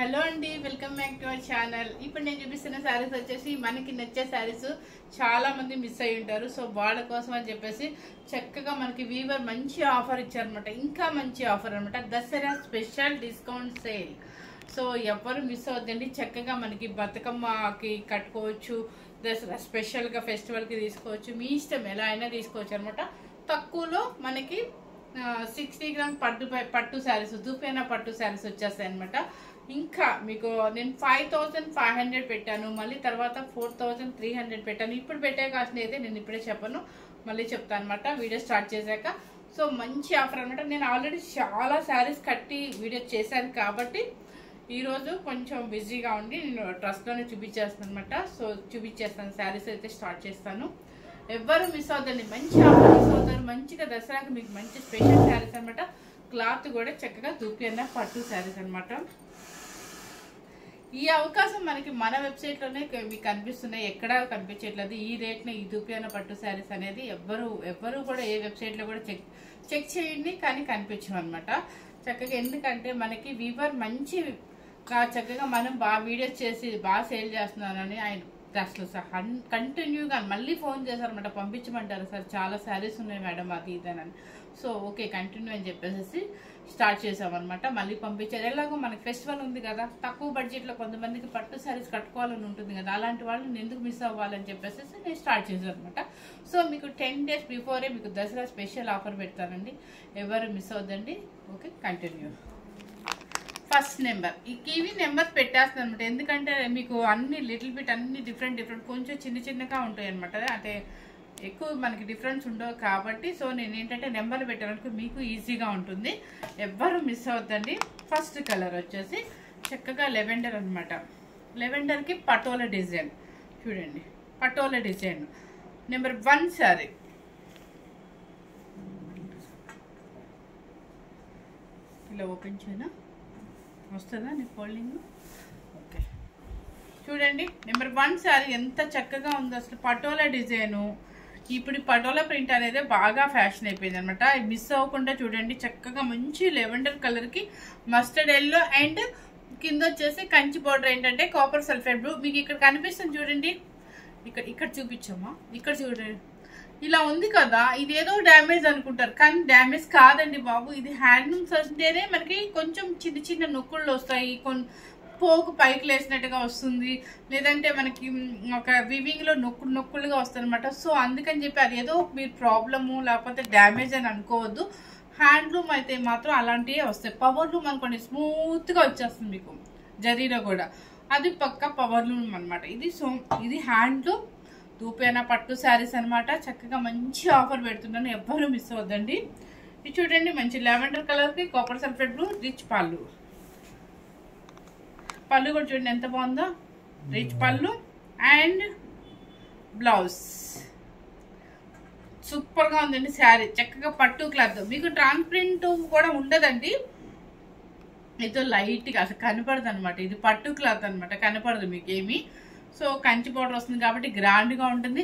Hello అండి, welcome back to our channel. ఇప్పుడు నేను చూపిస్తున్న శారీస్ వచ్చేసి మనకి నచ్చే శారీస్ చాలా మంది మిస్ అయ్యి ఉంటారు. సో వాళ్ళ కోసం అని చెప్పేసి చక్కగా మనకి వీవర్ మంచి ఆఫర్ ఇచ్చారనమాట. ఇంకా మంచి ఆఫర్ అనమాట, Dasara special discount sale. So ఎవరు మిస్ అవద్దండి. చక్కగా మనకి బతుకమ్మకి కట్టుకోవచ్చు, దసరా స్పెషల్గా ఫెస్టివల్కి తీసుకోవచ్చు, మీ ఇష్టం ఎలా అయినా తీసుకోవచ్చు అనమాట. తక్కువలో మనకి 60 గ్రామ్ పట్టు శారీస్, దూపేనా పట్టు శారీస్ వచ్చేస్తాయి అనమాట. ఇంకా మీకు నేను 5500 పెట్టాను, మళ్ళీ తర్వాత 4300 పెట్టాను. ఇప్పుడు పెట్టే కాస్ట్ అయితే నేను ఇప్పుడే చెప్పను, మళ్ళీ చెప్తాను అనమాట వీడియో స్టార్ట్ చేశాక. సో మంచి ఆఫర్ అనమాట. నేను ఆల్రెడీ చాలా శారీస్ కట్టి వీడియో చేశాను కాబట్టి ఈరోజు కొంచెం బిజీగా ఉండి నేను ట్రస్ట్లోనే చూపించేస్తాను అనమాట. సో చూపించేస్తాను, శారీస్ అయితే స్టార్ట్ చేస్తాను. ఎవ్వరు మిస్ అవుతుంది, మంచి ఆఫర్ మిస్ అవుతారు. మంచిగా దసరాకి మీకు మంచి స్పెషల్ శారీస్ అనమాట. క్లాత్ కూడా చక్కగా దూపియన్న పట్టు శారీస్ అనమాట. ఈ అవకాశం మనకి మన వెబ్సైట్లోనే మీకు కనిపిస్తున్నాయి, ఎక్కడా కనిపించట్లేదు. ఈ రేట్ని ఈ దూపియన్న పట్టు శారీస్ అనేది ఎవ్వరు కూడా ఏ వెబ్సైట్లో కూడా చెక్ చేయండి, కానీ కనిపించవు అనమాట. చక్కగా ఎందుకంటే మనకి వీవర్ మంచి చక్కగా మనం బాగా వీడియోస్ చేసి బాగా సేల్ చేస్తున్నానని ఆయన అసలు కంటిన్యూగా మళ్ళీ ఫోన్ చేశారనమాట, పంపించమంటారు సార్ చాలా శారీస్ ఉన్నాయి మేడం అది ఇదేనని. సో ఓకే కంటిన్యూ అని చెప్పేసి స్టార్ట్ చేసామన్నమాట. మళ్ళీ పంపించారు. ఎలాగో మనకి ఫెస్టివల్ ఉంది కదా, తక్కువ బడ్జెట్లో కొంతమందికి పట్టు శారీస్ కట్టుకోవాలని ఉంటుంది కదా, అలాంటి వాళ్ళని ఎందుకు మిస్ అవ్వాలని చెప్పేసి నేను స్టార్ట్ చేశాను అనమాట. సో మీకు 10 days బిఫోరే మీకు దసరా స్పెషల్ ఆఫర్ పెడతానండి, ఎవరు మిస్ అవ్వద్దండి. Okay continue. ఫస్ట్ నెంబర్ ఈ కివీ నెంబర్ పెట్టేస్తాను అనమాట, ఎందుకంటే మీకు అన్ని లిటిల్ బిట్ అన్ని డిఫరెంట్ కొంచెం చిన్నగా ఉంటాయి అనమాట. అంటే ఎక్కువ మనకి డిఫరెన్స్ ఉండవు కాబట్టి సో నేను ఏంటంటే నెంబర్లు పెట్టడానికి మీకు ఈజీగా ఉంటుంది, ఎవ్వరు మిస్ అవ్వద్దండి. ఫస్ట్ కలర్ వచ్చేసి చక్కగా లెవెండర్ అనమాట. లెవెండర్కి పటోలా డిజైన్ చూడండి, పటోలా డిజైన్ నెంబర్ 1 శారీ. ఇలా ఓపెన్ చేయనా వస్తుందా నీ ఫోల్డింగ్? ఓకే చూడండి, నెంబర్ 1 శారీ ఎంత చక్కగా ఉందో అసలు. పటోలా డిజైను, ఇప్పుడు పటోలా ప్రింట్ అనేది బాగా ఫ్యాషన్ అయిపోయింది అనమాట. మిస్ అవ్వకుండా చూడండి, చక్కగా మంచి లెవెండర్ కలర్కి మస్టర్డ్ ఎల్లో అండ్ కింద వచ్చేసి కంచి బోర్డర్ ఏంటంటే కాపర్ సల్ఫేట్ బ్లూ. మీకు ఇక్కడ కనిపిస్తుంది చూడండి, ఇక్కడ చూపించామా, ఇక్కడ చూడండి ఇలా ఉంది కదా. ఇదేదో డ్యామేజ్ అనుకుంటారు, కానీ డ్యామేజ్ కాదండి బాబు. ఇది హ్యాండ్లూమ్స్ అంటేనే మనకి కొంచెం చిన్న నొక్కుళ్ళు వస్తాయి, పోగు పైకి లేసినట్టుగా వస్తుంది, లేదంటే మనకి ఒక వివింగ్లో నొక్కులుగా వస్తుంది అనమాట. సో అందుకని చెప్పి అది ఏదో మీరు ప్రాబ్లము లేకపోతే డ్యామేజ్ అని అనుకోవద్దు. హ్యాండ్లూమ్ అయితే మాత్రం అలాంటివే వస్తాయి. పవర్ లూమ్ అనుకోండి స్మూత్గా వచ్చేస్తుంది మీకు, జరీలో కూడా అది పక్క పవర్ లూమ్ అనమాట. ఇది హ్యాండ్లూమ్ దూపేనా పట్టు శారీస్ అనమాట. చక్కగా మంచి ఆఫర్ పెడుతున్నాను, ఎవ్వరూ మిస్ అవ్వద్దండి. ఇది చూడండి, మంచి లెవెండర్ కలర్కి కాపర్ సల్ఫేట్ బ్లూ, రిచ్ పళ్ళు కూడా చూడండి ఎంత బాగుందో, రిచ్ పళ్ళు అండ్ బ్లౌజ్ సూపర్గా ఉందండి శారీ. చక్కగా పట్టు క్లాత్, మీకు ట్రాన్స్పరెంట్ కూడా ఉండదండి, ఏదో లైట్గా అసలు కనపడదు అనమాట. ఇది పట్టు క్లాత్ అనమాట, కనపడదు మీకు ఏమి. సో కంచి బోర్డర్ వస్తుంది కాబట్టి గ్రాండ్గా ఉంటుంది.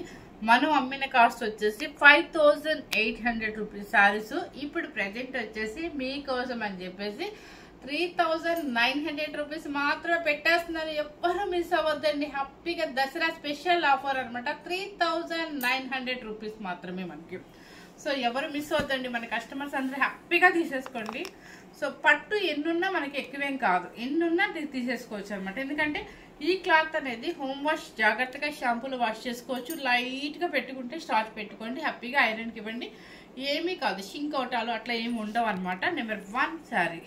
మనం అమ్మిన కాస్ట్ వచ్చేసి 5800 రూపీస్ శారీస్. ఇప్పుడు ప్రజెంట్ వచ్చేసి మీకోసం అని చెప్పేసి 3900 రూపీస్ మాత్రమే పెట్టేస్తున్నారు, ఎవ్వరూ మిస్ అవ్వద్దండి. హ్యాపీగా దసరా స్పెషల్ ఆఫర్ అనమాట, 3900 రూపీస్ మాత్రమే మనకి. సో ఎవరు మిస్ అవ్వద్దండి, మన కస్టమర్స్ అందరూ హ్యాపీగా తీసేసుకోండి. సో పట్టు ఎన్నున్నా మనకి ఎక్కువేం కాదు, ఎన్నున్నా తీసేసుకోవచ్చు అనమాట. ఎందుకంటే ఈ క్లాత్ అనేది హోమ్ వాష్ జాగ్రత్తగా షాంపూలో వాష్ చేసుకోవచ్చు. లైట్గా పెట్టుకుంటే స్టార్చ్ పెట్టుకోండి, హ్యాపీగా ఐరన్కి ఇవ్వండి, ఏమీ కాదు. షింక్ అవుటాలు అట్లా ఏమి ఉండవు అనమాట. Number 1 sari.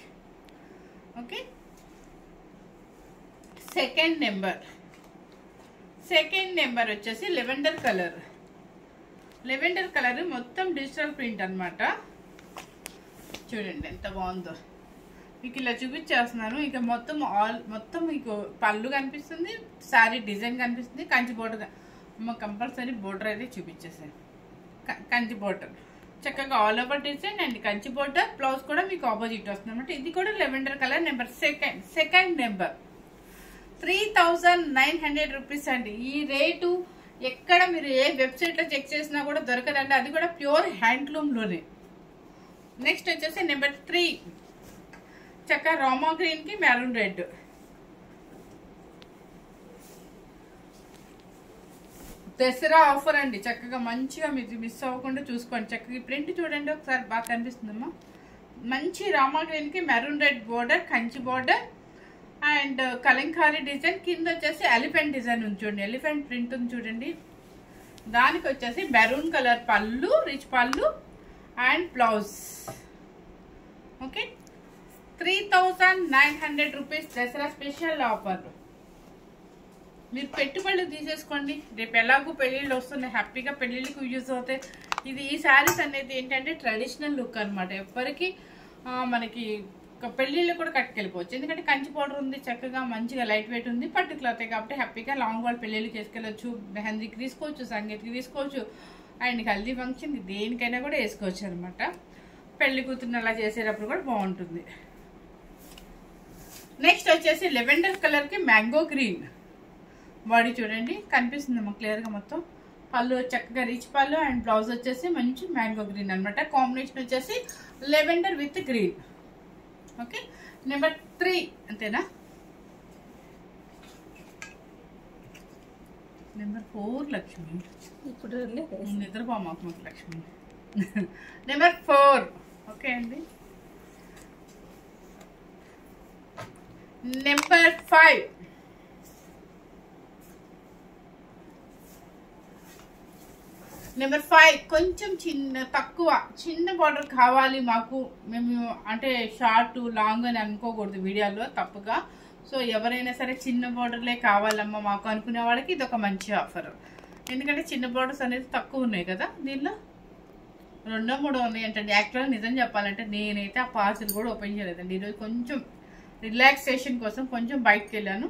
Okay second number వచ్చేసి లెవెండర్ కలర్ మొత్తం డిజిటల్ ప్రింట్ అనమాట. చూడండి ఎంత బాగుందో, మీకు ఇలా చూపించేస్తున్నాను. ఇక మొత్తం మీకు పళ్ళు కనిపిస్తుంది, శారీ డిజైన్ కనిపిస్తుంది, కంచి బోర్డర్ కంపల్సరీ బోర్డర్ అయితే చూపించేసాను. కంచి బోర్డర్ చక్కగా all over design and Kanchi border, blouse కూడా మీకు ఆపోజిట్ వస్తుంది అనమాట. ఇది కూడా lavender colour. Number second number 3900 rupees అండి. ఈ రేటు ఎక్కడ మీరు ఏ వెబ్సైట్లో చెక్ చేసినా కూడా దొరకదండి, అది కూడా ప్యూర్ హ్యాండ్లూమ్లోనే. నెక్స్ట్ వచ్చేసి నెంబర్ 3 చక్కగా రామా గ్రీన్ కి మెరూన్ రెడ్. దసరా ఆఫర్ అండి. చక్కగా మంచిగా మీరు మిస్ అవ్వకుండా చూసుకోండి. చక్కగా ప్రింట్ చూడండి ఒకసారి, బాగా కనిపిస్తుందమ్మా. మంచి రామా గ్రీన్ కి maroon red border, Kanchi border and Kalamkari design. కింద వచ్చేసి ఎలిఫెంట్ డిజైన్ ఉంది చూడండి, ఎలిఫెంట్ ప్రింట్ ఉంది చూడండి. దానికి వచ్చేసి మెరూన్ కలర్ పళ్ళు, రిచ్ పళ్ళు and blouse. Okay, 3900 rupees Dasara special offer. మీరు పెట్టుబడులు తీసేసుకోండి. రేపు ఎలాగో పెళ్ళిళ్ళు వస్తున్నాయి, హ్యాపీగా పెళ్ళిళ్ళకి యూజ్ అవుతాయి. ఈ శారీస్ అనేది ఏంటంటే ట్రెడిషనల్ లుక్ అనమాట. ఎవ్వరికి మనకి పెళ్ళిళ్ళు కూడా కట్టుకెళ్ళిపోవచ్చు. ఎందుకంటే కంచి పౌడర్ ఉంది, చక్కగా మంచిగా లైట్ వెయిట్ ఉంది, పట్టు క్లాత్ కాబట్టి హ్యాపీగా లాంగ్ వాళ్ళ పెళ్ళిళ్ళకి వేసుకెళ్ళచ్చు, మెహందీకి తీసుకోవచ్చు, సంగీత్కి తీసుకోవచ్చు అండ్ హల్దీ ఫంక్షన్ దేనికైనా కూడా వేసుకోవచ్చు అనమాట. పెళ్లి కూతురుని అలా చేసేటప్పుడు కూడా బాగుంటుంది. నెక్స్ట్ వచ్చేసి లెవెండర్ కలర్ కి మ్యాంగో గ్రీన్ బాడీ చూడండి, కనిపిస్తుందమ్మా క్లియర్గా మొత్తం. పళ్ళు చక్కగా రిచ్ పళ్ళు అండ్ బ్లౌజ్ వచ్చేసి మంచి మ్యాంగో గ్రీన్ అనమాట. కాంబినేషన్ వచ్చేసి lavender with green. Okay, number 3 అంతేనా? నెంబర్ 4 లక్ష్మి. ఇప్పుడు నిద్రపోమాకు లక్ష్మి. నెంబర్ 4. ఓకే అండి. నెంబర్ 5. నెంబర్ 5 కొంచెం తక్కువ చిన్న బార్డర్ కావాలి మాకు. మేము అంటే షార్ట్ లాంగ్ అని అనుకోకూడదు వీడియోలో తప్పుగా. సో ఎవరైనా సరే చిన్న బార్డర్లే కావాలమ్మా మాకు అనుకునే వాళ్ళకి ఇది ఒక మంచి ఆఫర్. ఎందుకంటే చిన్న బార్డర్స్ అనేది తక్కువ ఉన్నాయి కదా దీనిలో. 2-3 ఉన్నాయి అంటండి. యాక్చువల్గా నిజం చెప్పాలంటే నేనైతే ఆ పార్సిల్ కూడా ఓపెన్ చేయలేదండి. ఈరోజు కొంచెం రిలాక్సేషన్ కోసం కొంచెం బయటకు వెళ్ళాను.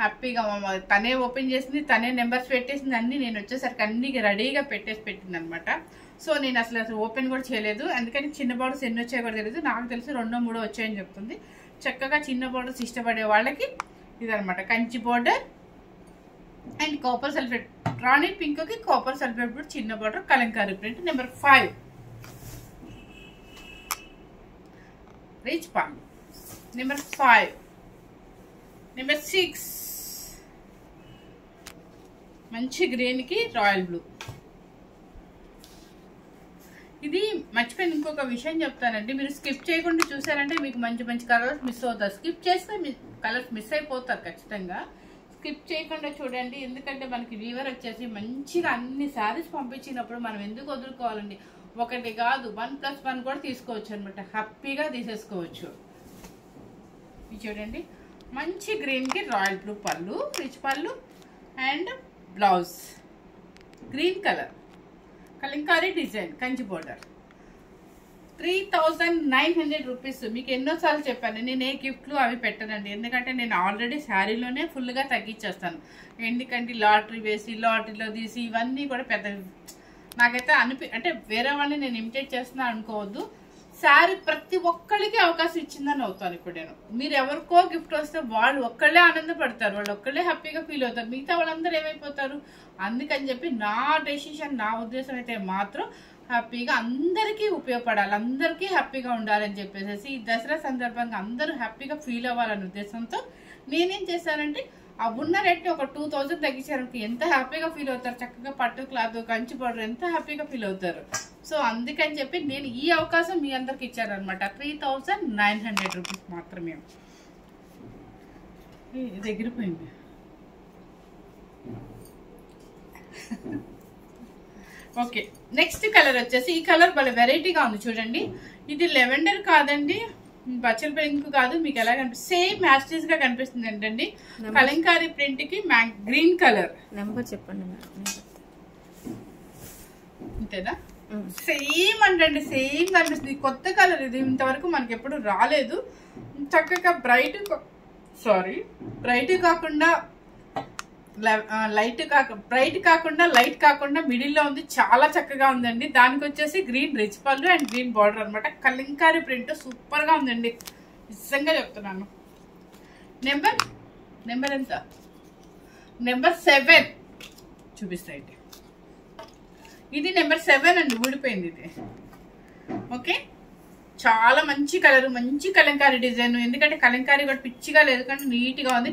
హ్యాపీగా తనే ఓపెన్ చేసింది, తనే నెంబర్స్ పెట్టేసింది, అన్ని నేను వచ్చేసరికి అన్ని రెడీగా పెట్టింది అనమాట. సో నేను అసలు ఓపెన్ కూడా చేయలేదు. అందుకని చిన్న బార్డర్స్ ఎన్ని వచ్చాయో కూడా తెలియదు. నాకు తెలిసి 2-3 వచ్చాయని చెప్తుంది. చక్కగా చిన్న బార్డర్స్ ఇష్టపడే వాళ్ళకి ఇదనమాట. Kanchi border and copper sulphate, Rani pink కి కాపర్ సల్ఫేట్ కూడా చిన్న border, Kalamkari print. Number 5 rich pan. Number 5. Number 6 మంచి గ్రీన్ కి రాయల్ బ్లూ. ఇది మర్చిపోయిన ఇంకొక విషయం చెప్తానండి. మీరు స్కిప్ చేయకుండా చూసారంటే మీకు మంచి మంచి కలర్స్ మిస్ అవుతారు. స్కిప్ చేస్తే కలర్స్ మిస్ అయిపోతారు ఖచ్చితంగా. స్కిప్ చేయకుండా చూడండి. ఎందుకంటే మనకి వీవర్ వచ్చేసి మంచిగా అన్ని శారీస్ పంపించినప్పుడు మనం ఎందుకు వదులుకోవాలండి. ఒకటి కాదు 1+1 కూడా తీసుకోవచ్చు అనమాట. హ్యాపీగా తీసేసుకోవచ్చు. ఇది చూడండి, మంచి గ్రీన్ కి రాయల్ బ్లూ పళ్ళు, రిచ్ పళ్ళు and blouse green colour, Kalamkari design, Kanchi border. 3900 rupees. మీకు ఎన్నోసార్లు చెప్పాను నేను ఏ గిఫ్ట్లు అవి పెట్టనండి. ఎందుకంటే నేను ఆల్రెడీ శారీలోనే ఫుల్గా తగ్గించేస్తాను. ఎందుకంటే లాటరీ వేసి లాటరీలో తీసి ఇవన్నీ కూడా పెద్ద నాకైతే అంటే వేరే వాళ్ళని నేను ఇమిటేట్ చేస్తున్నా అనుకోవద్దు. శారీ ప్రతి ఒక్కరికి అవకాశం ఇచ్చిందని అవుతాను ఇప్పుడు నేను. మీరు ఎవరికో గిఫ్ట్ వస్తే వాళ్ళు ఒక్కళ్ళే ఆనందపడతారు, వాళ్ళు ఒక్కళ్ళే హ్యాపీగా ఫీల్ అవుతారు, మిగతా వాళ్ళందరూ ఏమైపోతారు. అందుకని చెప్పి నా డెసిషన్, నా ఉద్దేశం అయితే మాత్రం హ్యాపీగా అందరికీ ఉపయోగపడాలి, అందరికీ హ్యాపీగా ఉండాలని చెప్పేసి ఈ దసరా సందర్భంగా అందరూ హ్యాపీగా ఫీల్ అవ్వాలనే ఉద్దేశంతో నేనేం చేశానంటే ఆ ఉన్న రేట్ని ఒక 2000 తగ్గించారంటే ఎంత హ్యాపీగా ఫీల్ అవుతారు. చక్కగా పట్టు క్లాత్, కంచి పౌడర్ ఎంత హ్యాపీగా ఫీల్ అవుతారు. సో అందుకని చెప్పి నేను ఈ అవకాశం మీ అందరికి ఇచ్చాను అనమాట. 3900 రూపీస్ మాత్రమే. ఇది ఎగిరిపోయింది. ఓకే, నెక్స్ట్ కలర్ వచ్చేసి ఈ కలర్ భలే వెరైటీగా ఉంది చూడండి. ఇది లెవెండర్ కాదండి, బచ్చల పింక్ కాదు, మీకు ఎలా కనిపిస్తుంది సేమ్ యాస్టీస్ గా కనిపిస్తుంది ఏంటండి. కలంకారీ ప్రింట్ కి గ్రీన్ కలర్. నెంబర్ చెప్పండి. అంతేనా? సేమ్ అంటండి, సేమ్ కనిపిస్తుంది. కొత్త కలర్ ఇది, ఇంతవరకు మనకి ఎప్పుడు రాలేదు. చక్కగా బ్రైట్ కాకుండా బ్రైట్ కాకుండా లైట్ కాకుండా మిడిల్లో ఉంది. చాలా చక్కగా ఉందండి. దానికి వచ్చేసి గ్రీన్ రిచ్ పళ్ళు అండ్ గ్రీన్ బార్డర్ అనమాట. కలంకారీ ప్రింట్ సూపర్ గా ఉందండి, నిజంగా చెప్తున్నాను. నెంబర్ ఎంత? నెంబర్ 7 చూపిస్తాయండి. ఇది నెంబర్ 7 అండి, ఊడిపోయింది ఇది. ఓకే, చాలా మంచి కలర్, మంచి కలంకారీ డిజైన్. ఎందుకంటే కలంకారీ కూడా పిచ్చిగా లేదు కానీ నీట్ గా ఉంది.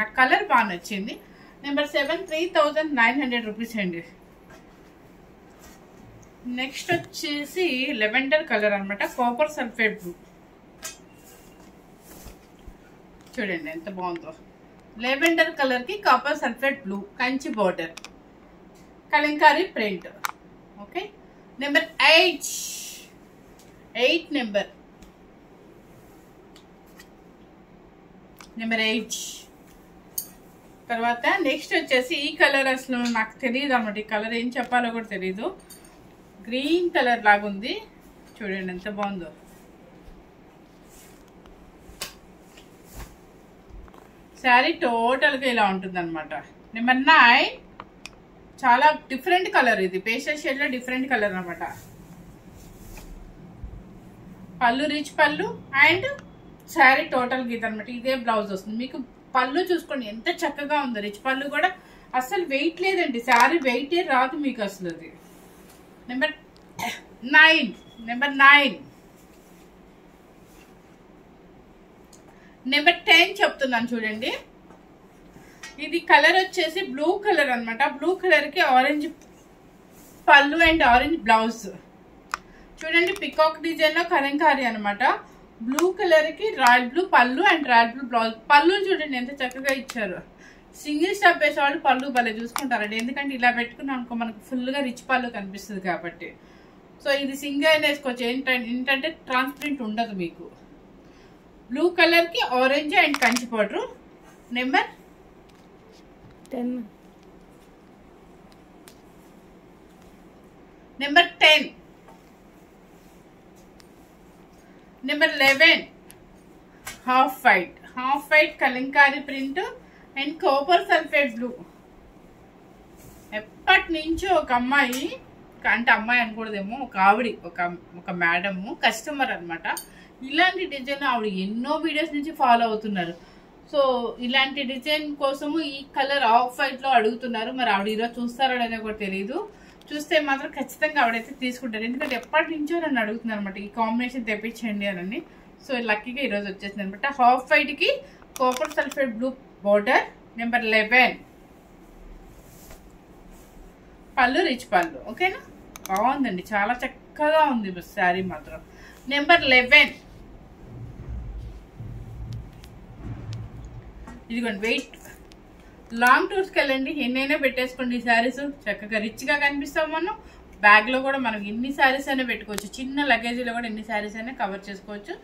నాకు కలర్ బాగా నచ్చింది. నెంబర్ 7 3900 రూపీస్ అండి. నెక్స్ట్ వచ్చేసి లెవెండర్ కలర్ అనమాట, కాపర్ సల్ఫేట్ బ్లూ. చూడండి ఎంత బాగుందో. లెవెండర్ కలర్ కి copper sulphate blue, Kanchi border, Kalamkari print. Okay, number 8 number 8. తర్వాత నెక్స్ట్ వచ్చేసి ఈ కలర్ అసలు నాకు తెలియదు అన్నమాట, ఈ కలర్ ఏం చెప్పాలో కూడా తెలీదు. గ్రీన్ కలర్ లాగా ఉంది, చూడండి ఎంత బాగుందో. శారీ టోటల్గా ఇలా ఉంటుంది అనమాట. నెంబర్ 9 చాలా డిఫరెంట్ కలర్, ఇది పేస్టల్ షేడ్లో డిఫరెంట్ కలర్ అనమాట. పళ్ళు రిచ్ పళ్ళు అండ్ శారీ టోటల్ గీత అనమాట. ఇదే బ్లౌజ్ వస్తుంది. మీకు పళ్ళు చూసుకోండి ఎంత చక్కగా ఉందో, రిచ్ పళ్ళు కూడా అసలు వెయిట్ లేదండి, శారీ వెయిటే రాదు మీకు అసలు. అది నెంబర్ 9 నెంబర్ 10 చెప్తున్నాను చూడండి. ఇది కలర్ వచ్చేసి బ్లూ కలర్ అనమాట. బ్లూ కలర్ కి ఆరెంజ్ పళ్ళు అండ్ ఆరెంజ్ బ్లౌజ్. చూడండి పికాక్ డిజైన్ లో కలంకారీ అనమాట. బ్లూ కలర్ కి రాయల్ బ్లూ పళ్ళు అండ్ రాయల్ బ్లూ బ్లౌజ్. పళ్ళు చూడండి ఎంత చక్కగా ఇచ్చారు. సింగిల్ స్టెప్ వేసే వాళ్ళు పళ్ళు భలే చూసుకుంటారండి, ఎందుకంటే ఇలా పెట్టుకున్నాం అనుకో మనకు ఫుల్ గా రిచ్ పళ్ళు కనిపిస్తుంది కాబట్టి. సో ఇది సింగిల్ వేసుకోవచ్చు. ఏంటంటే ట్రాన్స్పరెంట్ ఉండదు మీకు. బ్లూ కలర్ కి orange and Kanchi powder. Number 10 number 11 half white Kalamkari print and copper sulphate blue. ఎప్పటి నుంచో ఒక అమ్మాయి, అంటే అమ్మాయి అనకూడదేమో, ఒక ఆవిడ, ఒక మేడము కస్టమర్ అనమాట. ఇలాంటి డిజైన్ ఆవిడ ఎన్నో వీడియోస్ నుంచి ఫాలో అవుతున్నారు. సో ఇలాంటి డిజైన్ కోసము ఈ కలర్ ఆఫ్ వైట్ లో అడుగుతున్నారు. మరి ఆవిడ ఈరోజు చూస్తారో లేదో కూడా తెలియదు. చూస్తే మాత్రం ఖచ్చితంగా ఆవిడైతే తీసుకుంటారు, ఎందుకంటే ఎప్పటి నుంచో నన్ను అడుగుతున్నారు అనమాట ఈ కాంబినేషన్ తెప్పించండి అని. సో లక్కీగా ఈరోజు వచ్చేసింది అనమాట. హాఫ్ వైట్ కి copper sulphate blue border. Number 11 పళ్ళు రిచ్ పళ్ళు. ఓకేనా, బాగుందండి, చాలా చక్కగా ఉంది శారీ మాత్రం. నెంబర్ 11 ఇదిగోండి. వెయిట్ లాంగ్ టూర్స్కి వెళ్ళండి, ఎన్నైనా పెట్టేసుకోండి ఈ శారీస్. చక్కగా రిచ్గా కనిపిస్తాం మనం. బ్యాగ్లో కూడా మనం ఎన్ని శారీస్ అయినా పెట్టుకోవచ్చు. చిన్న లగేజీలో కూడా ఎన్ని శారీస్ అయినా కవర్ చేసుకోవచ్చు.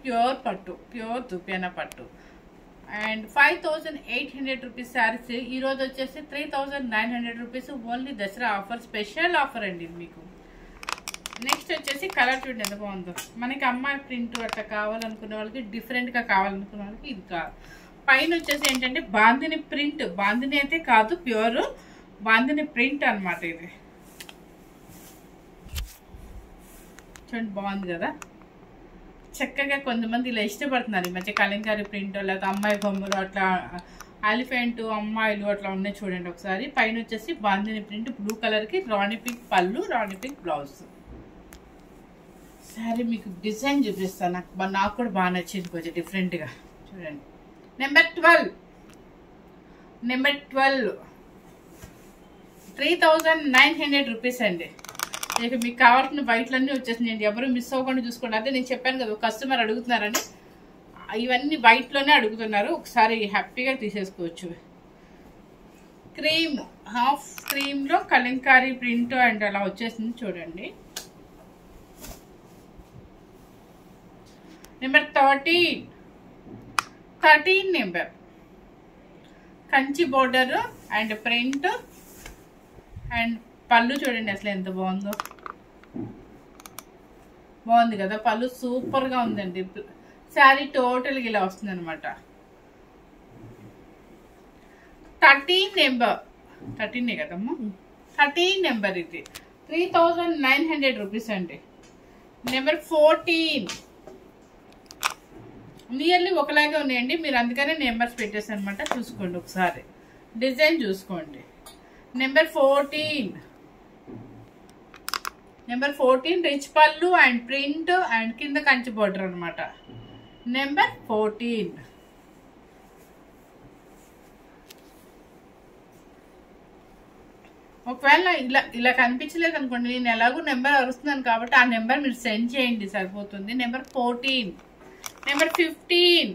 ప్యూర్ పట్టు, ప్యూర్ దుప్యానా పట్టు. అండ్ 5800 రూపీస్ శారీస్ ఈరోజు వచ్చేసి 3900 rupees. Only Dasara offer, special offer అండి మీకు. నెక్స్ట్ వచ్చేసి కలర్ చూడండి ఎంత బాగుందో. మనకి అమ్మాయి ప్రింట్ అట్లా కావాలనుకునే వాళ్ళకి, డిఫరెంట్గా కావాలనుకునే వాళ్ళకి ఇది కాదు. పైన వచ్చేసి ఏంటంటే బాందిని ప్రింట్, బాందిని అయితే కాదు, ప్యూర్ బాందిని ప్రింట్ అనమాట. ఇది చూడండి బాగుంది కదా, చక్కగా. కొంతమంది ఇలా ఇష్టపడుతున్నారు ఈ మధ్య కలంకారీ ప్రింట్, లేకపోతే అమ్మాయి బొమ్మలు అట్లా, ఎలిఫెంట్ అమ్మాయిలు అట్లా ఉన్నాయి చూడండి ఒకసారి. పైన వచ్చేసి బాందిని ప్రింట్, బ్లూ కలర్ కి రాణి పింక్ పళ్ళు, రాణి పింక్ బ్లౌజ్. సరే మీకు డిజైన్ చూపిస్తాను, నాకు కూడా బాగా నచ్చింది కొంచెం డిఫరెంట్గా. చూడండి నెంబర్ 12 3900 రూపీస్ అండి. ఇక మీకు కావాల్సిన వైట్లన్నీ వచ్చేసినాయండి, ఎవరు మిస్ అవ్వకుండా చూసుకోండి. అదే నేను చెప్పాను కదా కస్టమర్ అడుగుతున్నారని, ఇవన్నీ వైట్లోనే అడుగుతున్నారు. ఒకసారి హ్యాపీగా తీసేసుకోవచ్చు. క్రీమ్, హాఫ్ క్రీమ్లో కలంకారీ ప్రింట్ అండ్ అలా వచ్చేసింది చూడండి. Number 13 number Kanchi border and print and పళ్ళు చూడండి అసలు ఎంత బాగుందో. బాగుంది కదా, పళ్ళు సూపర్గా ఉందండి. శారీ టోటల్గా ఇలా వస్తుంది అనమాట. 13 నెంబర్, 13 కదమ్మా, 13 నెంబర్ ఇది 3900 రూపీస్ అండి. నెంబర్ 14 నియర్లీ ఒకలాగే ఉన్నాయండి, మీరు అందుకనే నెంబర్స్ పెట్టేసాను అనమాట. చూసుకోండి ఒకసారి, డిజైన్ చూసుకోండి. నెంబర్ 14 రిచ్ పళ్ళు అండ్ ప్రింట్ అండ్ కింద కంచి బోర్డర్ అనమాట. నెంబర్ 14 ఒకవేళ ఇలా ఇలా కనిపించలేదు అనుకోండి, నేను ఎలాగో నెంబర్ అరుస్తున్నాను కాబట్టి ఆ నెంబర్ మీరు సెండ్ చేయండి సరిపోతుంది. నెంబర్ 14, నెంబర్ 15,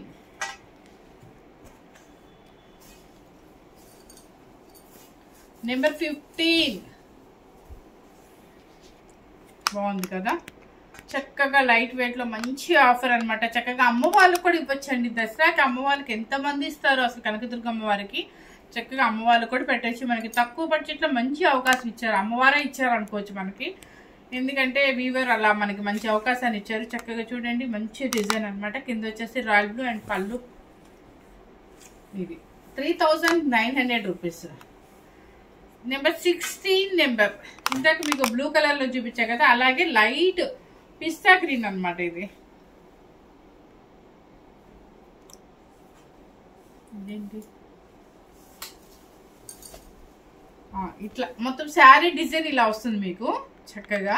నెంబర్ 15 బాగుంది కదా, చక్కగా లైట్ వెయిట్ లో మంచి ఆఫర్ అనమాట. చక్కగా అమ్మ వాళ్ళకి కూడా ఇవ్వచ్చండి. దసరాకి అమ్మ వాళ్ళకి ఎంతమంది ఇస్తారు అసలు, కనకదుర్గ అమ్మవారికి చక్కగా అమ్మ వాళ్ళు కూడా పెట్టచ్చు. మనకి తక్కువ బడ్జెట్ లో మంచి అవకాశం ఇచ్చారు, అమ్మవారే ఇచ్చారు అనుకోవచ్చు మనకి. ఎందుకంటే వీవర్ అలా మనకి మంచి అవకాశాన్ని ఇచ్చారు. చక్కగా చూడండి, మంచి డిజైన్ అనమాట. కింద వచ్చేసి రాయల్ బ్లూ అండ్ పళ్ళు. ఇది 3900 రూపీస్. నెంబర్ 16 నెంబర్ ఇందాక మీకు బ్లూ కలర్ లో చూపించా కదా, అలాగే లైట్ పిస్తా గ్రీన్ అనమాట. ఇది ఇదేంటి, ఇట్లా మొత్తం శారీ డిజైన్ ఇలా వస్తుంది మీకు. చక్కగా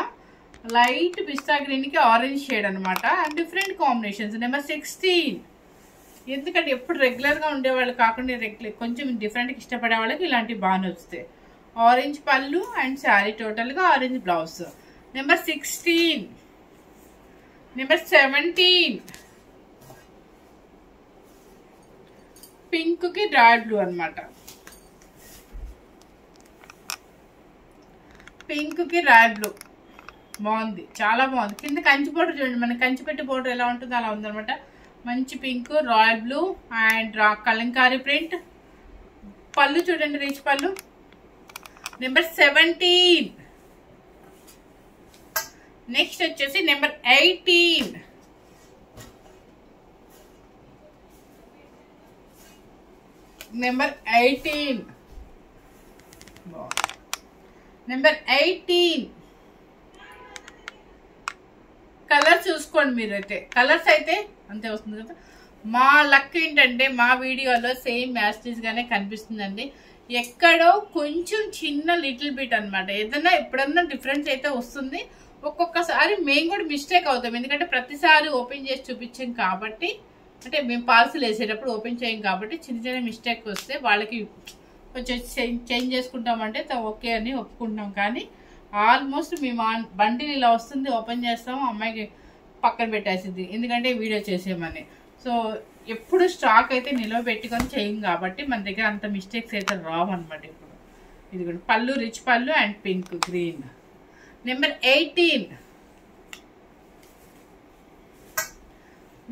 లైట్ పిస్తా గ్రీన్ కి ఆరెంజ్ షేడ్ అనమాట. And different combinations. నెంబర్ 16 ఎందుకంటే ఎప్పుడు రెగ్యులర్ గా ఉండేవాళ్ళు కాకుండా కొంచెం డిఫరెంట్ ఇష్టపడే వాళ్ళకి ఇలాంటివి బాగా నచ్చుతాయి. ఆరెంజ్ పళ్ళు అండ్ శారీ టోటల్ గా orange blouse. Number 16. Number 17 pink కి రాయల్ బ్లూ అనమాట. పింక్ కి రాయల్ బ్లూ బాగుంది, చాలా బాగుంది. కింద కంచి బోర్డర్ చూడండి, మన కంచి పెట్టి బోర్డర్ ఎలా ఉంటుందో అలా ఉందనమాట. మంచి pink, royal blue and Kalamkari print. పళ్ళు చూడండి, రిచ్ పళ్ళు. నెంబర్ 17. నెక్స్ట్ వచ్చేసి నెంబర్ 18. నెంబర్ 18 నెంబర్ 18 కలర్ చూసుకోండి మీరైతే. కలర్స్ అయితే అంతే వస్తుంది కదా. మా లక్ ఏంటంటే మా వీడియోలో సేమ్ మ్యాచెస్ గానే కనిపిస్తుందండి. ఎక్కడో కొంచెం చిన్న లిటిల్ బిట్ అనమాట. ఏదైనా ఎప్పుడన్నా డిఫరెన్స్ అయితే వస్తుంది. ఒక్కొక్కసారి మేము కూడా మిస్టేక్ అవుతాం, ఎందుకంటే ప్రతిసారి ఓపెన్ చేసి చూపించాం కాబట్టి, అంటే మేము పార్సల్ వేసేటప్పుడు ఓపెన్ చేయం కాబట్టి చిన్న చిన్న మిస్టేక్ వస్తే వాళ్ళకి కొంచెం చేంజ్ చేసుకుంటామంటే ఓకే అని ఒప్పుకుంటాం. కానీ ఆల్మోస్ట్ మేము బండిల్ ఇలా వస్తుంది, ఓపెన్ చేస్తాము, అమ్మాయికి పక్కన పెట్టేసింది ఎందుకంటే వీడియో చేసేయమని. సో ఎప్పుడు స్టాక్ అయితే నిల్వ పెట్టుకొని చేయం కాబట్టి మన దగ్గర అంత మిస్టేక్స్ అయితే రావు అనమాట. ఇప్పుడు ఇది కూడా పళ్ళు, రిచ్ పళ్ళు and pink green. Number 18.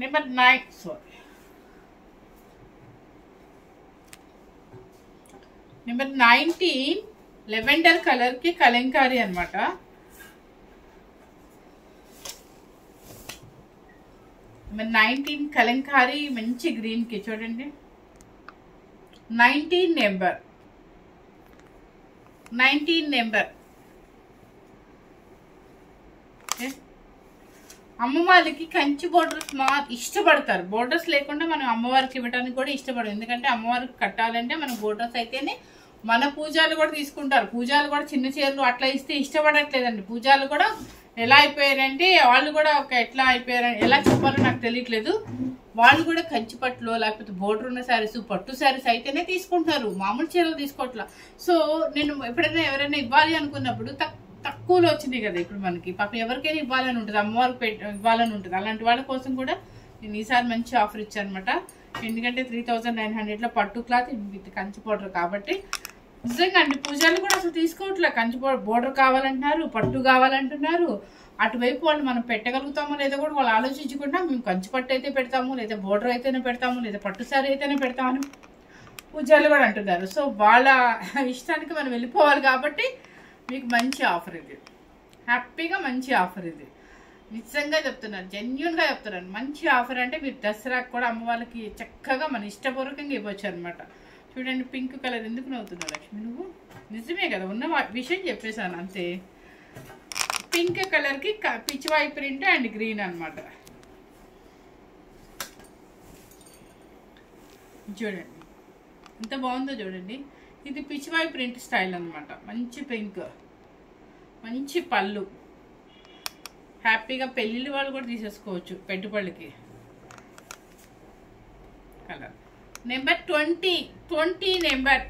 Number 9 number 19 lavender colour కి కలంకారీ అనమాట. నెంబర్ 19 కలంకారీ మంచి గ్రీన్ కి చూడండి. 19 నెంబర్ అమ్మవారికి కంచి బోర్డర్స్ ఇష్టపడతారు. బోర్డర్స్ లేకుండా మనం అమ్మవారికి ఇవ్వడానికి కూడా ఇష్టపడదు, ఎందుకంటే అమ్మవారికి కట్టాలంటే మన బోర్డర్స్ అయితేనే. మన పూజాలు కూడా తీసుకుంటారు, పూజాలు కూడా చిన్న చీరలు అట్లా ఇస్తే ఇష్టపడట్లేదండి. పూజాలు కూడా ఎలా అయిపోయారంటే వాళ్ళు కూడా ఒక ఎట్లా అయిపోయారని ఎలా చెప్పాలో నాకు తెలియట్లేదు. వాళ్ళు కూడా కంచి పట్టులో లేకపోతే బోర్డర్ ఉన్న శారీస్, పట్టు శారీస్ అయితేనే తీసుకుంటారు, మామూలు చీరలు తీసుకోవట్లా. సో నేను ఎప్పుడైనా ఎవరైనా ఇవ్వాలి అనుకున్నప్పుడు తక్కువలో వచ్చినాయి కదా ఇప్పుడు మనకి, పాపం ఎవరికైనా ఇవ్వాలని ఉంటుంది, అమ్మవారికి ఇవ్వాలని ఉంటుంది. అలాంటి వాళ్ళ కోసం కూడా నేను ఈసారి మంచి ఆఫర్ ఇచ్చాను అనమాట. ఎందుకంటే 3900 పట్టు క్లాత్ విత్ కంచి బోర్డర్ కాబట్టి నిజంగా అండి పూజలు కూడా అసలు తీసుకోవట్లే. కంచి బోర్డర్ కావాలంటున్నారు, పట్టు కావాలంటున్నారు. అటువైపు వాళ్ళు మనం పెట్టగలుగుతామో లేదో కూడా వాళ్ళు ఆలోచించకుండా మేము కంచి పట్టు అయితే పెడతాము, లేదా బోర్డర్ అయితేనే పెడతాము, లేదా పట్టు శారీ అయితేనే పెడతామని పూజలు కూడా అంటున్నారు. సో వాళ్ళ ఇష్టానికి మనం వెళ్ళిపోవాలి కాబట్టి మీకు మంచి ఆఫర్ ఇది, హ్యాపీగా మంచి ఆఫర్ ఇది. నిజంగా చెప్తున్నాను, జెన్యున్గా చెప్తున్నాను. మంచి ఆఫర్ అంటే మీరు దసరాకు కూడా అమ్మవాళ్ళకి చక్కగా మన ఇష్టపూర్వకంగా ఇవ్వచ్చు అనమాట. చూడండి పింక్ కలర్. ఎందుకు నవ్వుతున్నావు లక్ష్మి నువ్వు? నిజమే కదా, ఉన్న విషయం చెప్పేశాను అంతే. పింక్ కలర్కి పిచ్చివాయి ప్రింట్ అండ్ గ్రీన్ అనమాట. చూడండి ఎంత బాగుందో చూడండి. ఇది పిచ్చివాయి ప్రింట్ స్టైల్ అనమాట. మంచి పింక్, మంచి పళ్ళు. హ్యాపీగా పెళ్ళిళ్ళ వాళ్ళు కూడా తీసేసుకోవచ్చు పెట్టుబడికి. కలర్ నెంబర్ 20 నెంబర్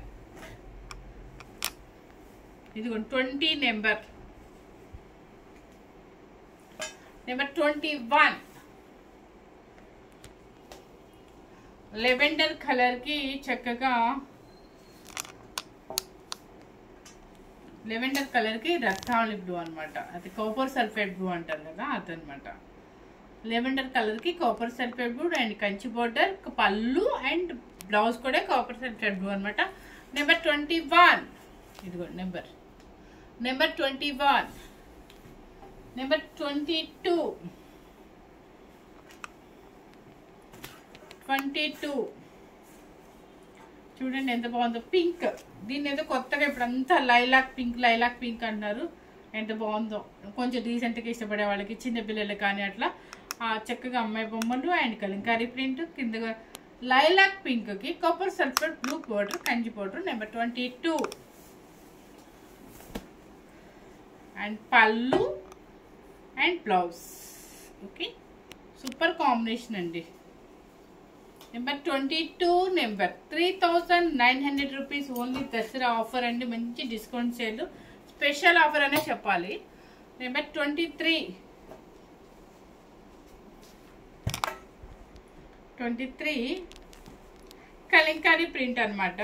ఇదిగోండి 20 నెంబర్ 21 లెవెండర్ కలర్ కి చక్కగా లెవెండర్ కలర్ కి రక్తావళి బ్లూ అనమాట. అది కాపర్ సల్ఫేట్ బ్లూ అంటారు కదా అదనమాట. లెవెండర్ కలర్ కి copper sulphate blue and Kanchi border పళ్ళు అండ్ బ్లౌజ్ కూడా కాపర్ సల్ఫేట్ బ్లూ అనమాట. నెంబర్ 21 ఇదిగో నెంబర్ 21 నెంబర్ 22 చూడండి ఎంత బాగుందో. పింక్, దీన్ని ఏదో కొత్తగా ఇప్పుడు అంతా లైలాక్ పింక్ అన్నారు. ఎంత బాగుందో. కొంచెం డీసెంట్గా ఇష్టపడే వాళ్ళకి, చిన్నపిల్లలు కానీ అట్లా చక్కగా అమ్మాయి బొమ్మలు అండ్ కలంకారీ ప్రింట్, కింద లైలాక్ పింక్ కి copper sulphur blue border Kanchi border. Number 22 and పళ్ళు and blouse. Okay, super combination అండి. Number 22 number 3900 rupees only. Dasara offer అండి, మంచి డిస్కౌంట్ సేల్, స్పెషల్ ఆఫర్ అనే చెప్పాలి. నెంబర్ 23 కలంకారీ ప్రింట్ అనమాట.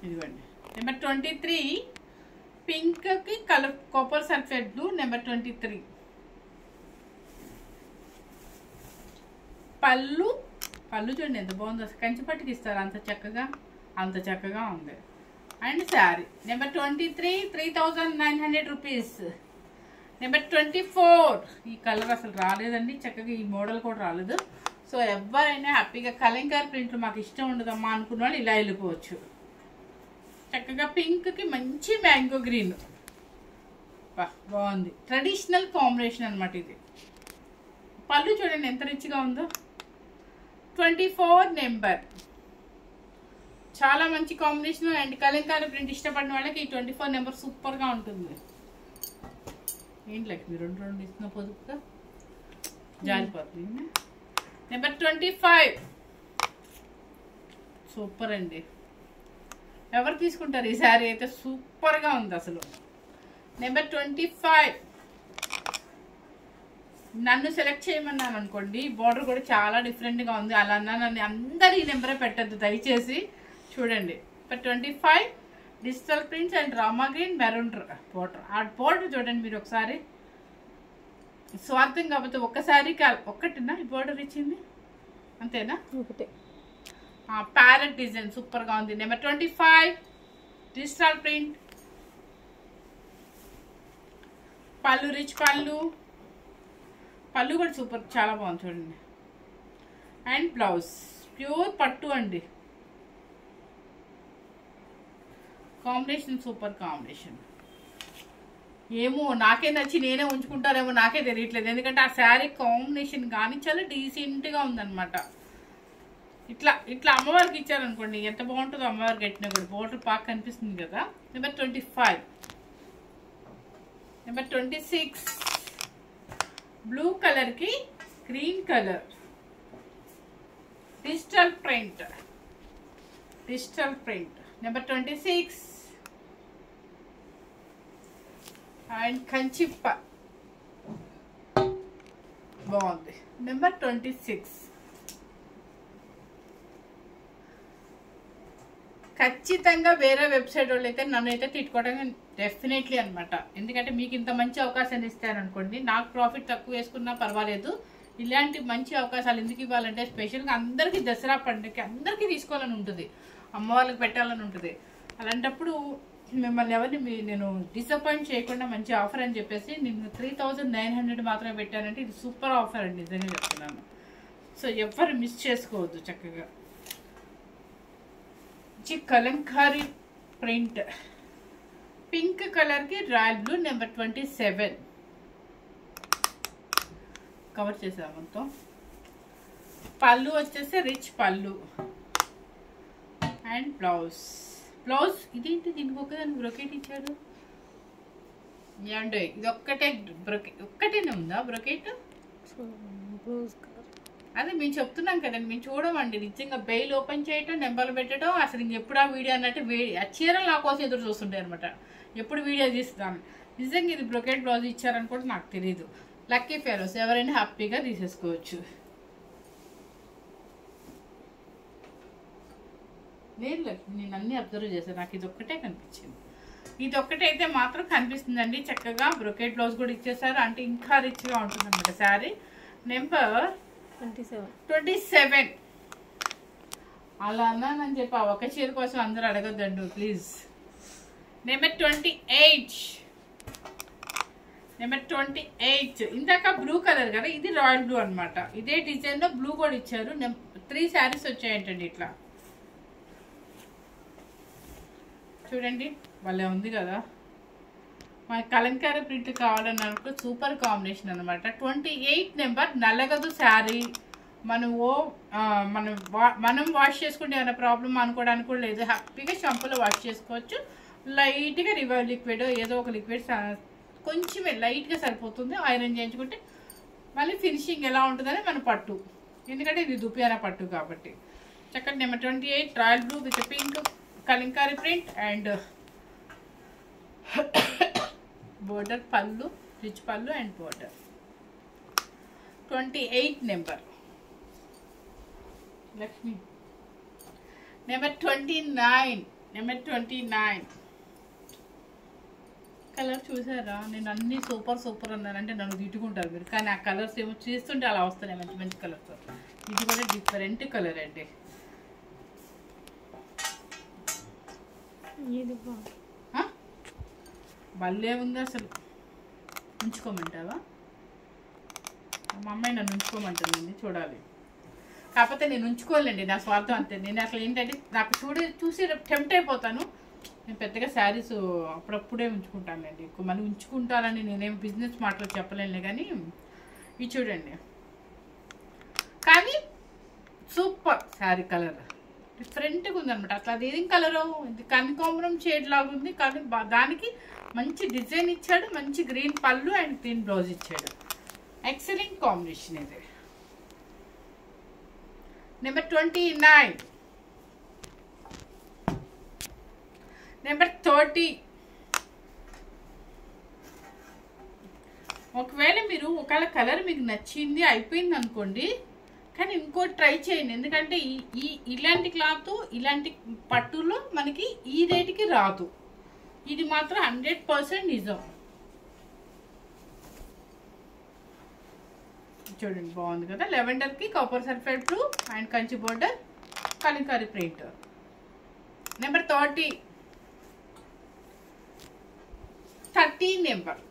ఇదిగోండి నెంబర్ 23 పింక్ కి colour copper sulphate blue. Number 23 పళ్ళు చూడండి ఎంత బాగుందో. కంచిపట్టుకి ఇస్తారు అంత చక్కగా ఉంది. And sari number 23 3900 rupees. Number 24 ఈ కలర్ అసలు రాలేదండి, చక్కగా ఈ మోడల్ కూడా రాలేదు. సో ఎవరైనా హ్యాపీగా కలంకారీ ప్రింట్లు మాకు ఇష్టం ఉండదమ్మా అనుకున్న వాళ్ళు ఇలా వెళ్ళిపోవచ్చు. చక్కగా పింక్ కి మంచి మ్యాంగో గ్రీన్ బాగుంది. ట్రెడిషనల్ కాంబినేషన్ అనమాట ఇది. పళ్ళు చూడండి ఎంత రిచ్గా ఉందో. 24 నెంబర్ చాలా మంచి కాంబినేషన్ అండ్ కలంకారీ ప్రింట్ ఇష్టపడిన వాళ్ళకి ఈ 24 నెంబర్ సూపర్ గా ఉంటుంది. ఏంటి లక్ష్మి రెండు ఇస్తున్న పొదుపుగా జారిపోతుంది. నెంబర్ 25 సూపర్ అండి. ఎవరు తీసుకుంటారు ఈ శారీ అయితే, సూపర్ గా ఉంది అసలు. నెంబర్ 25 నన్ను సెలెక్ట్ చేయమన్నాను అనుకోండి, బార్డర్ కూడా చాలా డిఫరెంట్ గా ఉంది. అలా నన్ను అందరు ఈ నెంబరే పెట్టద్దు దయచేసి. చూడండి 25 digital prints and Rama green maroon border. ఆ బార్డర్ చూడండి మీరు ఒకసారి. స్వార్థం కాకపోతే ఒక్కసారికి ఒక్కటినా ఈ బార్డర్ ఇచ్చింది, అంతేనా? ఒకటే. ప్యారెట్ డిజైన్ సూపర్ గా ఉంది. Number 25 digital print. పళ్ళు రిచ్ పళ్ళు కూడా సూపర్ చాలా బాగుంది చూడండి. అండ్ బ్లౌజ్ ప్యూర్ పట్టు అండి. Combination super combination. ఏమో నాకే నచ్చి నేనే ఉంచుకుంటారేమో నాకే తెలియట్లేదు, ఎందుకంటే ఆ శారీ కాంబినేషన్ కానీ చాలా డీసెంట్గా ఉందన్నమాట. ఇట్లా అమ్మవారికి ఇచ్చారనుకోండి ఎంత బాగుంటుందో. అమ్మవారికి కట్టినా కూడా బోర్డర్ పాక్ కనిపిస్తుంది కదా. నెంబర్ 25 నెంబర్ 26 బ్లూ కలర్ కి green colour digital print. Number 26 and కంచిప్ప బాగుంది. నెంబర్ 26 ఖచ్చితంగా వేరే వెబ్సైట్ వాళ్ళు అయితే నన్ను అయితే తిట్టుకోవడం డెఫినెట్లీ అనమాట. ఎందుకంటే మీకు ఇంత మంచి అవకాశాన్ని ఇస్తారనుకోండి, నాకు ప్రాఫిట్ తక్కువ వేసుకున్నా పర్వాలేదు. ఇలాంటి మంచి అవకాశాలు ఎందుకు ఇవ్వాలంటే స్పెషల్గా అందరికీ దసరా పండుగకి అందరికీ తీసుకోవాలని ఉంటుంది, అమ్మవాళ్ళకి పెట్టాలని ఉంటుంది. అలాంటప్పుడు మిమ్మల్ని ఎవరిని నేను డిసప్పాయింట్ చేయకుండా మంచి ఆఫర్ అని చెప్పేసి నేను 3900 మాత్రమే పెట్టానంటే ఇది సూపర్ ఆఫర్ అండి, నిజంగా చెప్తున్నాను. సో ఎవరు మిస్ చేసుకోవద్దు. చక్కగా కలంకారీ ప్రింట్ పింక్ కలర్ కి రాయల్ బ్లూ. నెంబర్ 27 కవర్ చేసాము మొత్తం. పళ్ళు వచ్చేసి రిచ్ పళ్ళు అండ్ బ్లౌజ్ ఇదేంటి దీనికి ఒకదాన్ని బ్రొకెట్ ఇచ్చాడు ఏమంటే ఇది ఒక్కటేనే ఉందా బ్రొకెట్? అదే మేము చెప్తున్నాం కదండి, మేము చూడమండి నిజంగా. బెయిల్ ఓపెన్ చేయటం, నెంబర్లు పెట్టడం, అసలు ఇంకెప్పుడు ఆ వీడియో అన్నట్టు ఆ చీరలు నా కోసం ఎదురు చూస్తుంటాయి అనమాట, ఎప్పుడు వీడియో తీస్తాను. నిజంగా ఇది బ్రొకెట్ బ్లౌజ్ ఇచ్చారని కూడా నాకు తెలియదు. లక్కీ ఫెలోస్ ఎవరైనా హ్యాపీగా తీసేసుకోవచ్చు. లేదు, నేను అన్ని అబ్జర్వ్ చేశాను, నాకు ఇది ఒక్కటే కనిపించింది. ఇది ఒక్కటైతే మాత్రం కనిపిస్తుందండి. చక్కగా బ్రొకెట్ బ్లౌజ్ కూడా ఇచ్చేసారు, అంటే ఇంకా రిచ్గా ఉంటుంది అనమాట శారీ. నెంబర్ 27. అలా అన్నానని చెప్పి ఒక చీర కోసం అందరూ అడగొద్దండి ప్లీజ్. నెంబర్ 28. ఇందాక బ్లూ కలర్ కదా, ఇది రాయల్ బ్లూ అనమాట. ఇదే డిజైన్ లో బ్లూ కూడా ఇచ్చారు. 3 శారీస్ వచ్చాయంటండి ఇట్లా. చూడండి భలే ఉంది కదా. మన కలంకారీ ప్రింట్ కావాలన్నప్పుడు సూపర్ కాంబినేషన్ అనమాట. 28 నెంబర్ నల్లగదు శారీ. మనం వాష్ చేసుకుంటే ఏమైనా ప్రాబ్లమ్ అనుకోవడానికి కూడా లేదు. హ్యాపీగా షాంపూలో వాష్ చేసుకోవచ్చు. లైట్గా రివైవ్ లిక్విడ్ ఏదో ఒక లిక్విడ్ కొంచెమే లైట్గా సరిపోతుంది. ఐరన్ చేయించుకుంటే మళ్ళీ ఫినిషింగ్ ఎలా ఉంటుందని మన పట్టు, ఎందుకంటే ఇది దుపియానా పట్టు కాబట్టి. చక్కటి number 28 royal blue with pink Kalamkari print and border పళ్ళు, రిచ్ పళ్ళు and border. 28 number Lakshmi. Number 29 colour చూసారా? నేను అన్ని సూపర్ అన్నానంటే నన్ను తిట్టుకుంటారు మీరు, కానీ ఆ కలర్స్ ఏమో చూస్తుంటే అలా వస్తున్నాయి మంచి మంచి కలర్స్. ఇది కూడా డిఫరెంట్ కలర్ అండి. భలే ఉంది అసలు. ఉంచుకోమంటావా? మా అమ్మాయి నన్ను ఉంచుకోమంటుంది, చూడాలి. కాకపోతే నేను ఉంచుకోలేండి, నా స్వార్థం అంతే. నేను అసలు ఏంటంటే నాకు చూసి టెంప్ట్ అయిపోతాను. నేను పెద్దగా శారీస్ అప్పుడప్పుడే ఉంచుకుంటానండి, ఎక్కువ మళ్ళీ ఉంచుకుంటానని నేనేం బిజినెస్ మాటలు చెప్పలేను. కానీ ఇవి చూడండి, కానీ సూపర్ శారీ కలర్ డిఫరెంట్గా ఉందనమాట. అసలు అది ఏం కలరు, ఇది కనకాంబరం షేడ్ లాగా ఉంది, కానీ దానికి మంచి డిజైన్ ఇచ్చాడు. మంచి గ్రీన్ పళ్ళు అండ్ గ్రీన్ బ్లౌజ్ ఇచ్చాడు. ఎక్సలెంట్ కాంబినేషన్ ఇది. నెంబర్ 29. నెంబర్ 30. ఒకవేళ మీరు ఒకవేళ కలర్ మీకు నచ్చింది అయిపోయింది అనుకోండి, కానీ ఇంకోటి ట్రై చేయండి. ఎందుకంటే ఇలాంటి క్లాత్ ఇలాంటి పట్టులో మనకి ఈ రేటుకి రాదు. ఇది మాత్రం 100% నిజం. చూడండి బాగుంది కదా. లెవెండర్కి copper sulphate blue and Kanchi border Kalamkari print. Number 30 number.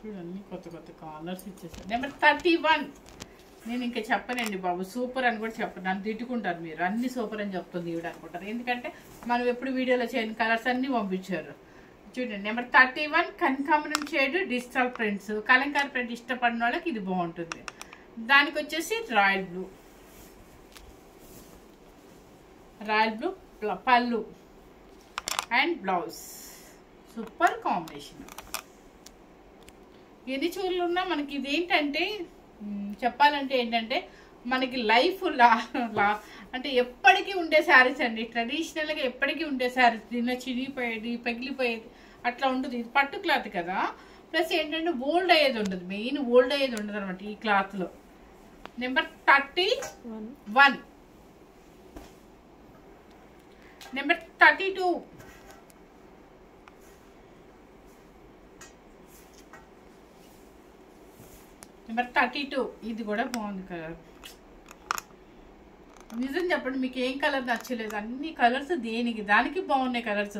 చూడండి కొత్త కలర్స్ ఇచ్చేసారు. నెంబర్ 31. నేను ఇంకా చెప్పనండి బాబు, సూపర్ అని కూడా చెప్పను, నన్ను తిట్టుకుంటారు మీరు. అన్ని సూపర్ అని చెప్తుంది ఈవిడ అనుకుంటారు, ఎందుకంటే మనం ఎప్పుడు వీడియోలో చేయని కలర్స్ అన్ని పంపించారు. చూడండి నెంబర్ 31 కనకాంబరం shade digital prints. Kalamkari print ఇష్టపడిన వాళ్ళకి ఇది బాగుంటుంది. దానికి వచ్చేసి రాయల్ బ్లూ పళ్ళు అండ్ బ్లౌజ్. Super combination. ఎన్ని చూర్లు ఉన్నా మనకి ఇది ఏంటంటే చెప్పాలంటే ఏంటంటే మనకి లైఫ్ అంటే ఎప్పటికీ ఉండే శారీస్ అండి. ట్రెడిషనల్గా ఎప్పటికీ ఉండే శారీస్. దీనిలో చిరిగిపోయేది పగిలిపోయేది అట్లా ఉంటుంది. ఇది పట్టు క్లాత్ కదా, ప్లస్ ఏంటంటే ఓల్డ్ అయ్యేది ఉండదు, మెయిన్ ఓల్డ్ అయ్యేది ఉండదు అనమాట ఈ క్లాత్లో. నెంబర్ 31. నెంబర్ 32. నెంబర్ 32. ఇది కూడా బాగుంది కలర్. నిజం చెప్పండి, మీకు ఏం కలర్ నచ్చలేదు? అన్ని కలర్స్ దానికి బాగున్నాయి కలర్స్.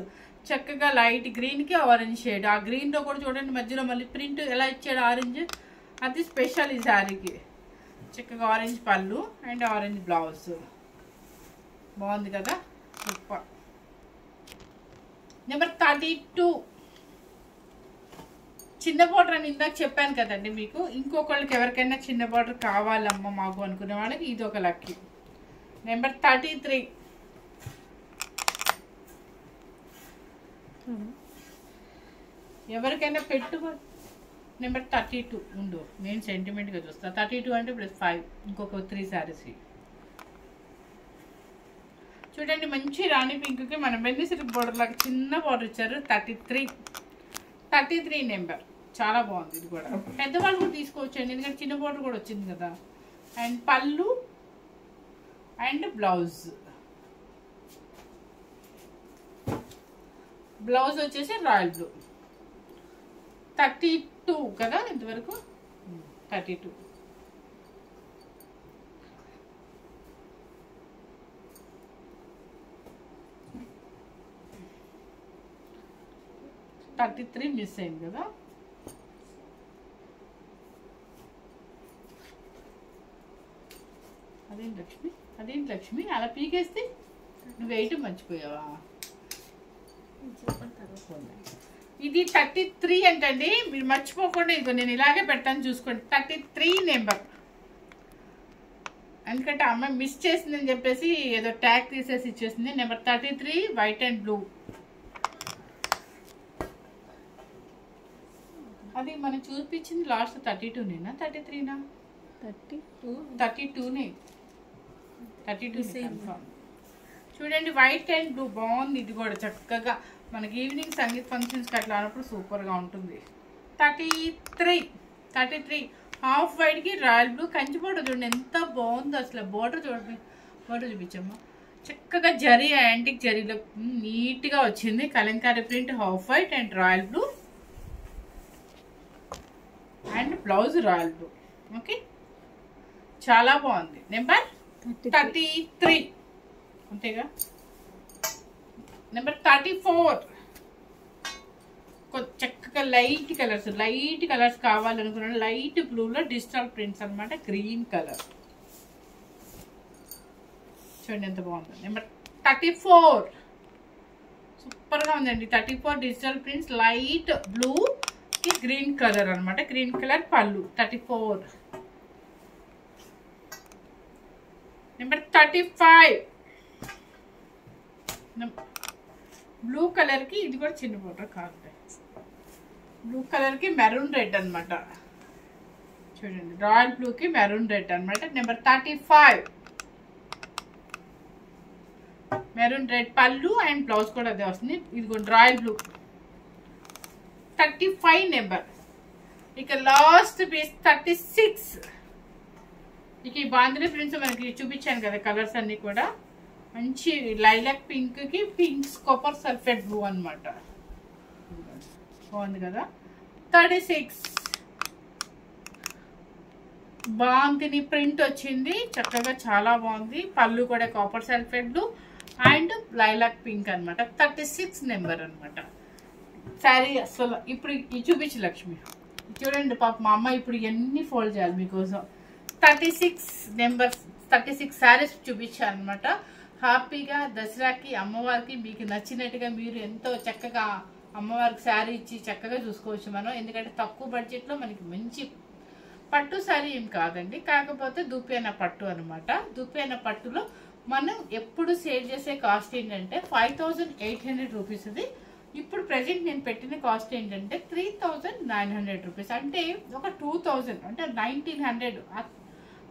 చక్కగా లైట్ గ్రీన్కి ఆరెంజ్ షేడ్. ఆ గ్రీన్లో కూడా చూడండి మధ్యలో మళ్ళీ ప్రింట్ ఎలా ఇచ్చాడు ఆరెంజ్, అది స్పెషల్ ఈ శారీకి. చక్కగా ఆరెంజ్ పళ్ళు అండ్ ఆరెంజ్ బ్లౌజ్. బాగుంది కదా, సూపర్. నెంబర్ 32 చిన్న బార్డర్ అని ఇందాక చెప్పాను కదండి మీకు. ఇంకొకళ్ళకి ఎవరికైనా చిన్న బార్డర్ కావాలమ్మా మాకు అనుకునే వాళ్ళకి ఇది ఒక లక్కీ. నెంబర్ 33. ఎవరికైనా నెంబర్ 32 ఉండు, నేను సెంటిమెంట్గా చూస్తా. 32 అంటే +5, ఇంకొక 3 శారీస్. చూడండి మంచి రాణి పింక్కి మన బెన్ని సిల్క్ బోర్డర్ లాగా చిన్న బోర్డర్ ఇచ్చారు. 33 నెంబర్, చాలా బాగుంది. ఇది కూడా పెద్దవాళ్ళు కూడా తీసుకోవచ్చండి, ఎందుకంటే చిన్న బోర్డర్ కూడా వచ్చింది కదా. అండ్ పళ్ళు అండ్ బ్లౌజ్ వచ్చేసి రాయల్ బ్లూ. 32 కదా ఇంతవరకు. 32 33 మిస్ అయింది కదా. అదేంటి లక్ష్మి అలా పీకేస్తే నువ్వు 8 మర్చిపోయావా? ఇది 33 అంటండి, మీరు మర్చిపోకుండా. ఇదిగో నేను ఇలాగే పెట్టాను చూసుకోండి. 33 నెంబర్, ఎందుకంటే అమ్మాయి మిస్ చేసిందని చెప్పేసి ఏదో ట్యాగ్ తీసేసి ఇచ్చేసింది. Number 33 white and blue. అది మనం చూపించింది లాస్ట్ 32నేనా 33నా? 32నే. 32 కన్ఫర్మ్. చూడండి వైట్ అండ్ బ్లూ బాగుంది. ఇది కూడా చక్కగా మనకి ఈవినింగ్ సంగీత్ ఫంక్షన్స్కి అట్లా అన్నప్పుడు సూపర్గా ఉంటుంది. 33 హాఫ్ వైట్కి రాయల్ బ్లూ కంచి బోర్డర్ చూడండి ఎంత బాగుందో అసలు. బోర్డర్ చూపించమ్మా. చక్కగా జరీ యాంటిక్ జరీలో నీట్గా వచ్చింది. Kalamkari print, half white and royal blue and blouse royal blue. Okay, చాలా బాగుంది. నెంబర్ 33 అంతేగా. నెంబర్ 34 చక్కగా లైట్ కలర్స్ కావాలనుకున్నాను. లైట్ బ్లూలో డిజిటల్ ప్రింట్స్ అనమాట, గ్రీన్ కలర్. చూడండి ఎంత బాగుంది. నెంబర్ 34 సూపర్గా ఉందండి. 34 డిజిటల్ ప్రింట్స్, లైట్ బ్లూ కి గ్రీన్ కలర్ అనమాట. గ్రీన్ కలర్ పళ్ళు. 34 నెంబర్ 35 బ్లూ కలర్ కి, ఇది కూడా చిన్న బోర్డర్ కాదు, బ్లూ కలర్ కి మెరూన్ రెడ్ అనమాట. చూడండి రాయల్ బ్లూ కి మెరూన్ రెడ్ అనమాట. నెంబర్ 35 మెరూన్ రెడ్ పళ్ళు అండ్ బ్లౌజ్ కూడా అదే వస్తుంది. ఇది రాయల్ బ్లూ. 35 నెంబర్. ఇక లాస్ట్ పీస్ 36. ఇక ఈ బాందిని ప్రింట్స్ మనకి చూపించాను కదా, కలర్స్ అన్ని కూడా మంచి లైలాక్ పింక్ కి పింక్ కాపర్ సల్ఫేట్ బ్లూ అనమాట. బాగుంది కదా. 36 బాందిని ప్రింట్ వచ్చింది చక్కగా, చాలా బాగుంది. పళ్ళు కూడా copper sulphate blue and lilac pink అనమాట. 36 నెంబర్ అనమాట. శారీ అసలు ఇప్పుడు చూపించు లక్ష్మి. చూడండి పాప మా అమ్మ ఇప్పుడు ఎన్ని ఫోల్డ్ చేయాలి మీకోసం. 36 నెంబర్స్, 36 శారీస్ చూపించాను అనమాట. హ్యాపీగా దసరాకి అమ్మవారికి మీకు నచ్చినట్టుగా మీరు ఎంతో చక్కగా అమ్మవారికి శారీ ఇచ్చి చక్కగా చూసుకోవచ్చు మనం. ఎందుకంటే తక్కువ బడ్జెట్లో మనకి మంచి పట్టు శారీ ఏం కాదండి, కాకపోతే దుప్పేన పట్టు అనమాట. దుప్పేన పట్టులో మనం ఎప్పుడు సేల్ చేసే కాస్ట్ ఏంటంటే 5800 రూపీస్. ఇది ఇప్పుడు ప్రెజెంట్ నేను పెట్టిన కాస్ట్ ఏంటంటే 3900 రూపీస్. అంటే ఒక 2000 అంటే 1900.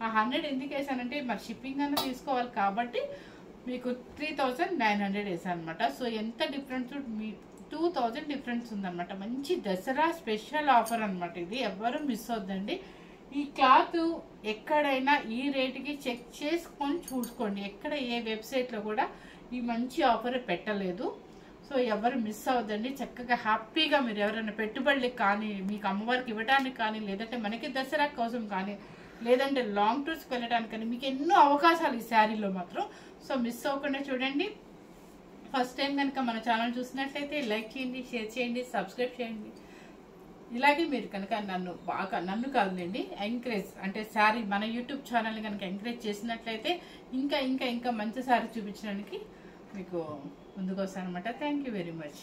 ఆ 100 ఎందుకు వేసానంటే మరి షిప్పింగ్ అన్న తీసుకోవాలి కాబట్టి మీకు 3900 వేసాను అనమాట. సో ఎంత డిఫరెన్స్, మీ 2000 డిఫరెన్స్ ఉందన్నమాట. మంచి దసరా స్పెషల్ ఆఫర్ అనమాట ఇది, ఎవ్వరూ మిస్ అవుద్దండి. ఈ క్లాత్ ఎక్కడైనా ఈ రేటుకి చెక్ చేసుకొని చూసుకోండి. ఎక్కడ ఏ వెబ్సైట్లో కూడా ఈ మంచి ఆఫర్ పెట్టలేదు. సో ఎవరు మిస్ అవ్వద్దండి. చక్కగా హ్యాపీగా మీరు ఎవరైనా పెట్టుబడులకు కానీ, మీకు అమ్మవారికి ఇవ్వడానికి కానీ, లేదంటే మనకి దసరా కోసం కానీ, లేదంటే లాంగ్ టూర్స్కి వెళ్ళడానికి కానీ మీకు ఎన్నో అవకాశాలు ఈ శారీలో మాత్రం. సో మిస్ అవ్వకుండా చూడండి. ఫస్ట్ టైం కనుక మన ఛానల్ చూసినట్లయితే లైక్ చేయండి, షేర్ చేయండి, సబ్స్క్రైబ్ చేయండి. ఇలాగే మీరు కనుక నన్ను కాదులేండి ఎంకరేజ్, అంటే శారీ మన యూట్యూబ్ ఛానల్ని కనుక ఎంకరేజ్ చేసినట్లయితే ఇంకా ఇంకా ఇంకా మంచి శారీ చూపించడానికి మీకు ముందుకు వస్తాను అనమాట. Thank you very much.